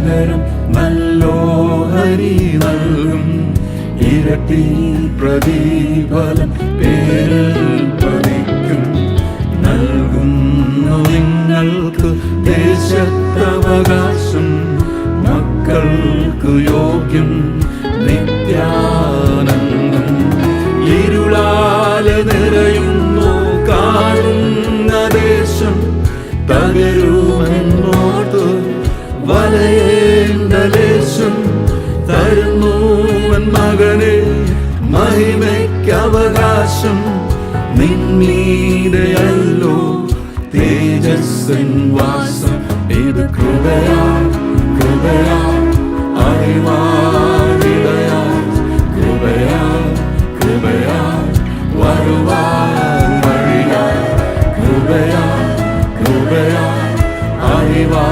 പകരം നല്ലോഹരി നൽകും. ഇരട്ടി പ്രതിഫലം പേരിൽ പതിക്കും. നൽകുന്നു നിങ്ങൾക്ക് ദേശത്തവകാശം, മക്കൾക്ക് യോഗ്യം നിത്യാനന്ദം. ഇരുളാല് നിറയുന്നു കാണുന്ന ദേശം, തകരുമെന്നോർത്ത് വലയേണ്ട ദേശം. തരുന്നുവൻ മകനെ മഹിമയ്ക്കവകാശം. നിന്നീടെയല്ലോ തേജസ്സിൻ വാസം. ഇത് കൃപയാ കൃപയാ അറിവാനിടയാ, കൃപയാ കൃപയാ വരുവാൻ വഴിയാ, കൃപയാ കൃപയാ അറിവാ.